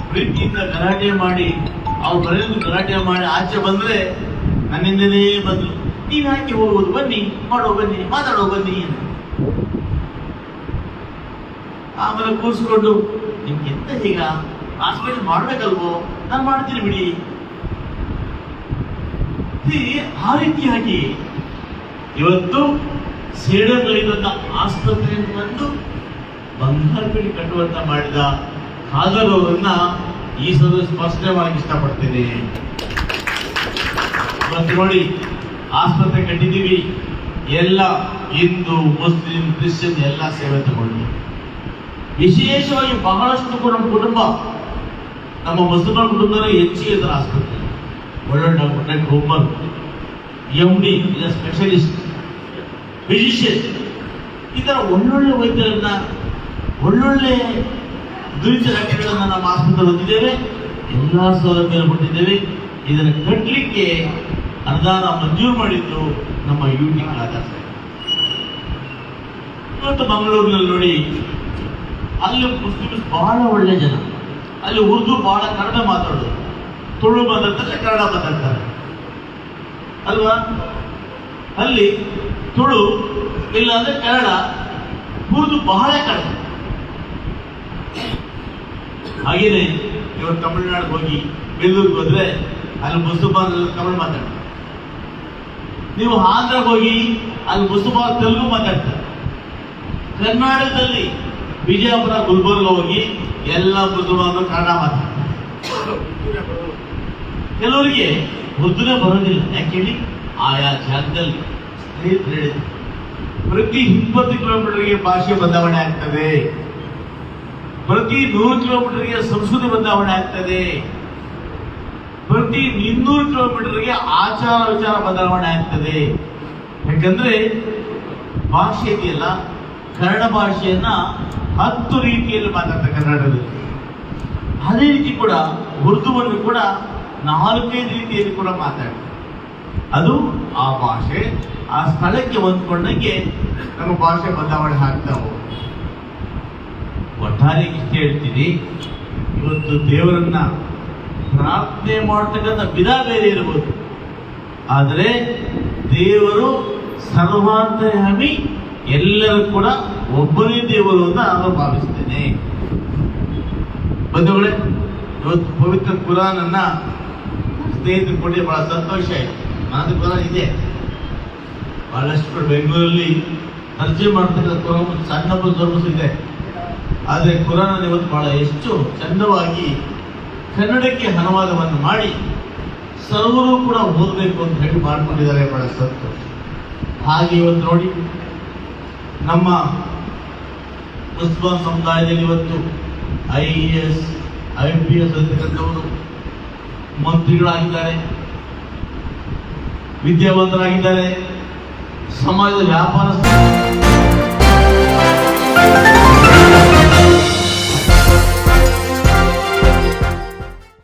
ಪ್ರೀತಿಯಿಂದ ಗಲಾಟೆ ಮಾಡಿ ಅವ್ರು ಬರೆಯೋದು ಗಲಾಟೆ ಮಾಡಿ ಆಚೆ ಬಂದ್ರೆ ನನ್ನಿಂದಲೇ ಬಂದ್ರು, ನೀವ್ ಯಾಕೆ ಹೋಗುವುದು, ಬನ್ನಿ ಮಾಡೋ ಬನ್ನಿ ಮಾತಾಡೋ ಬನ್ನಿ. ಆಮೇಲೆ ಕೂರಿಸ್ಕೊಂಡು ನಿಮ್ಗೆ ಎಂತ ಈಗ ಹಾಸ್ಪಿಟಲ್ ಮಾಡ್ಬೇಕಲ್ವೋ, ನಾನು ಮಾಡ್ತೀನಿ ಬಿಡಿ. ಆ ರೀತಿಯಾಗಿ ಇವತ್ತು ಸೇಡಗಳಿರುವಂತ ಆಸ್ಪತ್ರೆಯನ್ನು ಬಂದು ಬಂಗಾರಪೇಟೆ ಕಟ್ಟುವಂತ ಮಾಡಿದ ಖಾದರ್ ಅವರನ್ನ ಈ ಸಲ ಸ್ಪಷ್ಟವಾಗಿ ಇಷ್ಟಪಡ್ತೇನೆ. ಇವತ್ತು ನೋಡಿ ಆಸ್ಪತ್ರೆ ಕಟ್ಟಿದ್ದೀವಿ, ಎಲ್ಲ ಹಿಂದೂ ಮುಸ್ಲಿಂ ಕ್ರಿಶ್ಚಿಯನ್ ಎಲ್ಲ ಸೇವೆ ತಗೊಂಡು, ವಿಶೇಷವಾಗಿ ಬಹಳಷ್ಟು ನಮ್ಮ ಕುಟುಂಬ, ನಮ್ಮ ಮುಸಲ್ಮಾನ್ ಕುಟುಂಬದಲ್ಲಿ ಹೆಚ್ಚಿಗೆ ಇದರ ಆಸ್ಪತ್ರೆ ಒಳ್ಳೆ doctor rumour MD specialist physician, ಈ ತರ ಒಳ್ಳೊಳ್ಳೆ ವೈದ್ಯರನ್ನ ಒಳ್ಳೊಳ್ಳೆ ದುರಿತ ಡಾಕ್ಟರ್ಗಳನ್ನ ನಮ್ಮ ಆಸ್ಪತ್ರೆ ಹೊಂದಿದ್ದೇವೆ, ಎಲ್ಲಾ ಸೌಲಭ್ಯ ಕೊಟ್ಟಿದ್ದೇವೆ. ಇದನ್ನು ಕಟ್ಟಲಿಕ್ಕೆ ಅನುದಾನ ಮಂಜೂರು ಮಾಡಿದ್ದು ನಮ್ಮ UT ಖಾದರ್ ಸಾಹೇಬ್. ಇವತ್ತು ಮಂಗಳೂರಿನಲ್ಲಿ ನೋಡಿ, ಅಲ್ಲಿ ಮುಸ್ಲಿಮ್ಸ್ ಬಹಳ ಒಳ್ಳೆ ಜನ, ಅಲ್ಲಿ ಉರ್ದು ಬಹಳ ಕಡಿಮೆ ಮಾತಾಡೋದು, ತುಳು ಮಾತಾಡ್ತಾರೆ, ಕನ್ನಡ ಮಾತಾಡ್ತಾರೆ ಅಲ್ವಾ. ಅಲ್ಲಿ ತುಳು ಇಲ್ಲ ಅಂದ್ರೆ ಕನ್ನಡ, ಉರ್ದು ಬಹಳ ಕಡಿಮೆ. ಹಾಗೇನೆ ಇವತ್ತು ತಮಿಳುನಾಡಿಗೆ ಹೋಗಿ ಬೆಂಗಳೂರಿಗೆ ಹೋದ್ರೆ ಅಲ್ಲಿ ಮುಸಲ್ಮಾನ ತಮಿಳು ಮಾತಾಡ್ತಾರೆ. ನೀವು ಆಂಧ್ರಕ್ಕೆ ಹೋಗಿ ಅಲ್ಲಿ ಮುಸಲ್ಮಾನ ತೆಲುಗು ಮಾತಾಡ್ತಾರೆ. ಕರ್ನಾಟಕದಲ್ಲಿ ವಿಜಯಪುರ ಗುಲ್ಬರ್ಗ ಹೋಗಿ ಎಲ್ಲ ಮುಸಲ್ಮಾನರು ಕನ್ನಡ ಮಾತಾಡ್ತಾರೆ. ಕೆಲವರಿಗೆ ಉರ್ದುನೇ ಬರೋದಿಲ್ಲ. ಯಾಕೆ ಹೇಳಿ, ಆಯಾ ಜಾಗದಲ್ಲಿ ಪ್ರತಿ 20 ಕಿಲೋಮೀಟರ್ಗೆ ಭಾಷೆ ಬದಲಾವಣೆ ಆಗ್ತದೆ, ಪ್ರತಿ 100 ಕಿಲೋಮೀಟರ್ಗೆ ಸಂಸ್ಕೃತಿ ಬದಲಾವಣೆ ಆಗ್ತದೆ, ಪ್ರತಿ 200 ಕಿಲೋಮೀಟರ್ಗೆ ಆಚಾರ ವಿಚಾರ ಬದಲಾವಣೆ ಆಗ್ತದೆ. ಯಾಕಂದ್ರೆ ಭಾಷೆ ಇದೆಯಲ್ಲ, ಕನ್ನಡ ಭಾಷೆಯನ್ನ 10 ರೀತಿಯಲ್ಲಿ ಮಾತಾಡ್ತಾರೆ ಕನ್ನಡದಲ್ಲಿ. ಅದೇ ರೀತಿ ಕೂಡ ಉರ್ದುವನ್ನು ಕೂಡ 4-5 ರೀತಿಯಲ್ಲಿ ಕೂಡ ಮಾತಾಡ್ತಾರೆ. ಅದು ಆ ಭಾಷೆ ಆ ಸ್ಥಳಕ್ಕೆ ಹೊಂದ್ಕೊಂಡಂಗೆ ನಮ್ಮ ಭಾಷೆ ಬದಲಾವಣೆ ಆಗ್ತಾ ಹೋಗುತ್ತೆ. ಒಟ್ಟಾರೆ ಇಷ್ಟ ಹೇಳ್ತೀನಿ, ಇವತ್ತು ದೇವರನ್ನ ಪ್ರಾರ್ಥನೆ ಮಾಡತಕ್ಕಂಥ ವಿಧ ಬೇರೆ ಇರಬಹುದು, ಆದರೆ ದೇವರು ಸರ್ವಾಂತರ್ಯಾಮಿ, ಎಲ್ಲರೂ ಕೂಡ ಒಬ್ಬನೇ ದೇವರು ಅಂತ ನಾನು ಭಾವಿಸ್ತೇನೆ. ಬಂಧುಗಳೇ, ಇವತ್ತು ಪವಿತ್ರ ಕುರಾನ್ ಅನ್ನ ಸ್ನೇಹಿತರು ಕೊಡಿ, ಬಹಳ ಸಂತೋಷ ಆಯಿತು. ನಾನು ಕುರಾನ್ ಇದೆ ಬಹಳಷ್ಟು ಬೆಂಗಳೂರಲ್ಲಿ ತರ್ಜಮೆ ಮಾಡ್ತಕ್ಕಂಥ ಕುರಾನ್ ಸಣ್ಣ ಸ್ವಲ್ಪ ಇದೆ, ಆದರೆ ಕುರಾನ್ ಇವತ್ತು ಬಹಳ ಎಷ್ಟು ಚಂದವಾಗಿ ಕನ್ನಡಕ್ಕೆ ಅನುವಾದವನ್ನು ಮಾಡಿ ಸರ್ವರು ಕೂಡ ಓದಬೇಕು ಅಂತ ಹೇಳಿ ಮಾಡ್ಕೊಂಡಿದ್ದಾರೆ. ಬಹಳ ಸಂತೋಷ. ಹಾಗೆ ಇವತ್ತು ನೋಡಿ, ನಮ್ಮ ಮುಸ್ಲಿಂ ಸಮುದಾಯದಲ್ಲಿ ಇವತ್ತು IAS IPS ಅಂತಕ್ಕಂಥವರು ಮಂತ್ರಿಗಳಾಗಿದ್ದಾರೆ, ವಿದ್ಯಾವಂತರಾಗಿದ್ದಾರೆ, ಸಮಾಜದ ವ್ಯಾಪಾರ